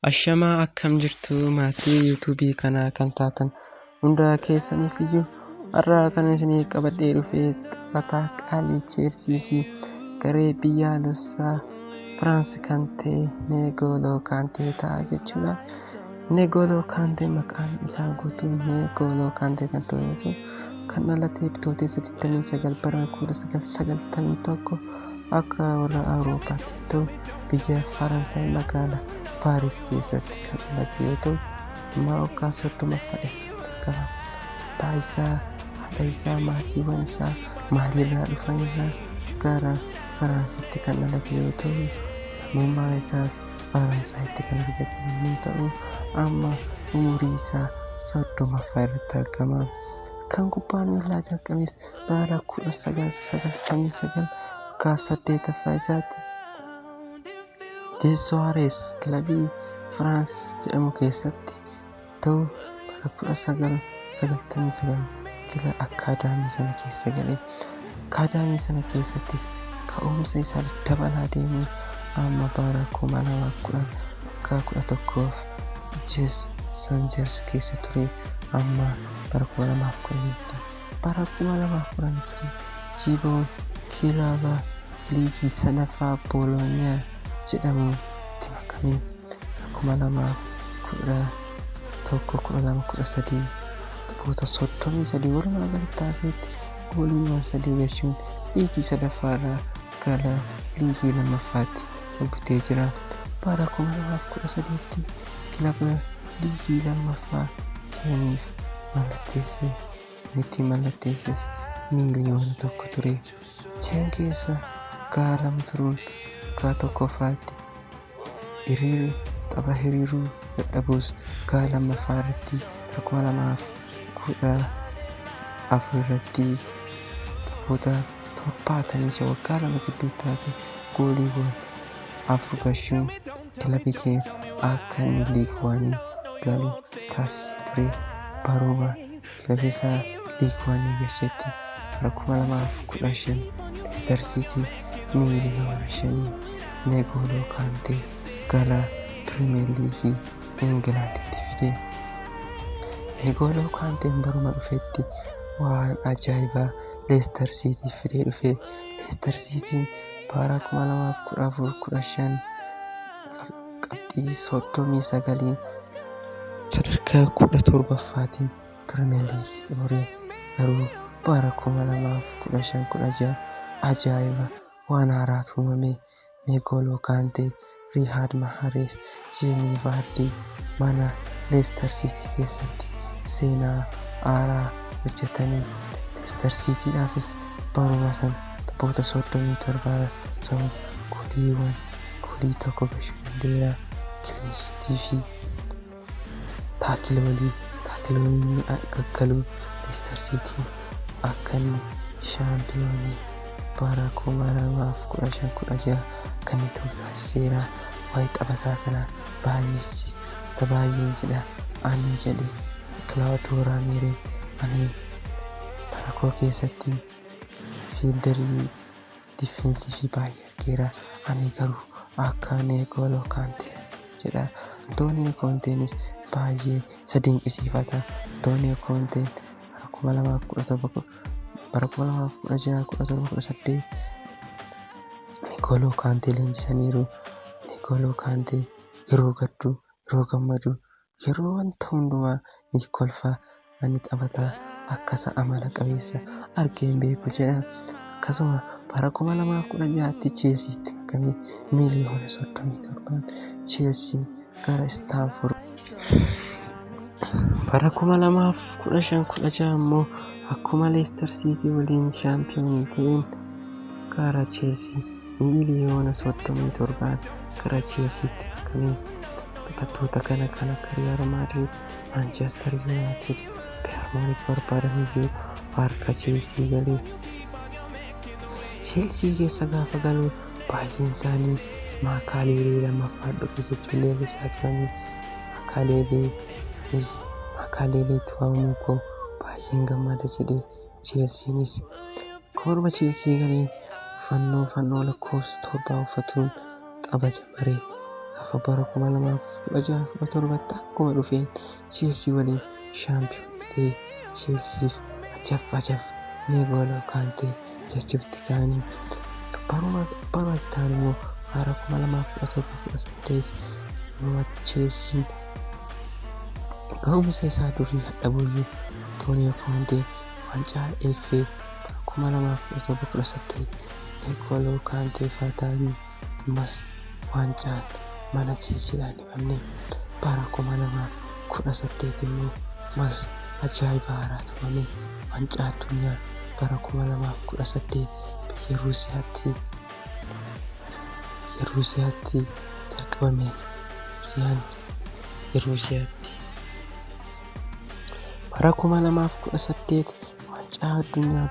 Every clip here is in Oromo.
Ashamaa akkam jirtu maatii YouTube kanaa kan taatan hunda keessaniif iyyuu har'a kan isinii qabadhee dhufe taphataa qaalii Chelsea fi garee biyyaalessaa France kan ta'e GOLO KANTE ta'a jechuudha. GOLO KANTE maqaan isaa guutuun GOLO KANTE kan ta'u yoo ta'u kan dhalatee bitootessa 29 bara 1991 akka warra Awuroopaatti yoo ta'u biyya Faransaay magaalaa Paaris keessatti kan dhalate yoo ta'u amma waggaa 30 qaba. Abbaa isaa, haadha isaa, maatiiwwan isaa maalirraa dhufanirraa gara Faransiitti kan dhalate yoo ta'u lammummaa isaas Faransaaytti kan argate yommuu ta'u amma umurii isaa 30 irratti argama. Kan kubbaa miilaa jalqabes bara 1999 waggaa 8ffaa isaatti Suarez kilabii France jedhamu keessatti ta'u bara 1999 kila akaadaamii sana keessa gale. Akaadaamii sana keessattis ka'umsa isaa dabalaa deemu amma bara 2010 waggaa 11f Sanjers keessa ture amma bara 2010tti bara 2010tti jiboon kilaba liigii sanaffaa Bologna jedhamu itti makamee 2011-13 taphoota 33 walumaa galatti taasetti gooliiwwan 3 galchuun liigii sadaffaarraa gara liigii lammaffaatti bubbutee jira. Bara 2013tti kilaba liigii lammaffaa keeniif mallatteesses miiliyoona 1 ture. Cheen keessa gaalama turuun waggaa tokkoffaatti hiriiruu dadhabuus waggaa lammaffaa irratti 2014 irratti taphoota 75 waggaa lama gidduu taasise gooliiwwan 4 galchuun kilabichi akka inni liigii galu taasisee ture. Baruma kilabii isaa liigii galchetti bara 2015 Leicester City miiliyoona 5 GOLO KANTE gara Premier League Englanditti fide. GOLO KANTE baruma dhufetti waan ajaa'ibaa Leicester City fidee dhufe. Leicester City bara 2014-15 qabxii 39 sadarkaa 17ffaatiin Premier League xumure. Garuu bara 2015-16 ajaa'iba waan haaraatu uumame. GOLO KANTE, Riyad Mahrez, Jamie Vardy mana Leicester City keessatti seenaa haaraa hojjetanii Leicester City'dhaafis baruma sana taphoota 37 ta'u goolii tokko galchuu danda'eera. Kileenshiitii fi taakiloonni gaggaluu Leicester City akka inni shaampiyoonii bara 2015-16 kan inni ta'u taasiseera. Waa'ee taphataa kanaa baay'een jedha. Ani jedhe Claudio Ranieri ani bara koo keessatti fiildarii difeensivii baay'ee argeera. Ani garuu akka GOLO KANTE jedha. Antonio Contenis baay'ee isa dinqisiifata. Antonio Conte bara 2017 bara 2016-17 GOLO KANTE leenjisaniiru. GOLO KANTE yeroo gaddu, yeroo gammadu, yeroo wanta hundumaa ni kolfa. Ani taphataa akkasa amala qabeessa argeen beeku jedha. Akkasuma bara 2016tti Chelseaatti makamee miiliyoona 37 Chelsea gara Stamford. Bara 2015-16 immoo akkuma Leicester City waliin shaampiyoonii ta'een gara Chelsea miiliyoona 37 gara Chelseaatti makamee taphattoota kana kan akka Real Madrid, Manchester United, Bayern Munich barbaadaniyyuu harka Chelsea galee. Chelsea keessa gaafa galu baay'een isaanii Maakaleelee lammaffaa dhufe jechuun leellisaa turanii. Maakaleeleetti waamamuu koo baay'een gammada jedhee Chelseanis korma Chelsea galee fannoo lakkoofsa 7 uffatuun tapha jamaree gaafa bara 2016 akkuma dhufeen Chelsea waliin shaampiyoonii ta'e Chelseaf ajab ni GOLO KANTE jechuutti kaanii bara itti aanu immoo bara 2017 Chelsea ga'umsa isaa durii dhabuyyuu Antonio Conte wancaa FA bara 2017 ni GOLO KANTE faataanii mas wancaan mana Chelseadhaan dhibamne bara 2018 immoo mas ajaa'iba haaraa tumame wancaa addunyaa bara 2018 biyya Ruusiyaatti jalqabame Ruusiyaatti bara 2018 wancaa addunyaa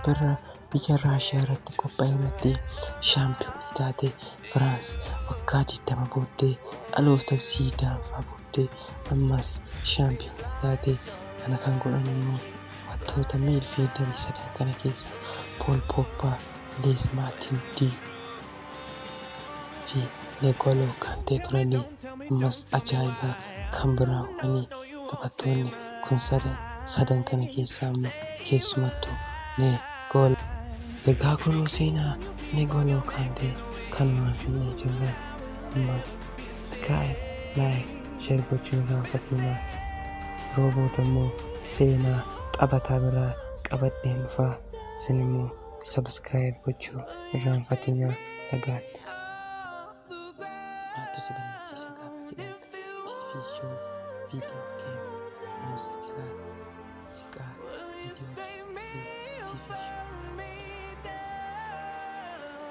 biyya Raashiyaa irratti qophaa'e irratti shaampiyoonii taate Firaans waggaa 20 booddee dhaloota Ziidaanfaa booddee ammas shaampiyoonii taate. Kana kan godhan immoo taphattoota miidfiildarii sadan kana keessa Paul Pogba, Les Mathieu fi GOLO KANTE turanii ammas ajaa'iba kan biraa uumanii taphattoonni kun sadan kana keessaa immoo keessumattuu ni GOLO. Egaa kunoo seenaa ni GOLO KANTE kanumaan finnee jirra. Ammas subscribe, like, share gochuun irraanfatinaa. Roobota immoo seenaa taphataa biraa qabadheen dhufaa. Isin immoo subscribe gochuu irraanfatinaa. Nagaatti. Maaltu si banachiisa gaafa jedhan TV show, video game, muuziqaa, viidiyoo game fi TV show.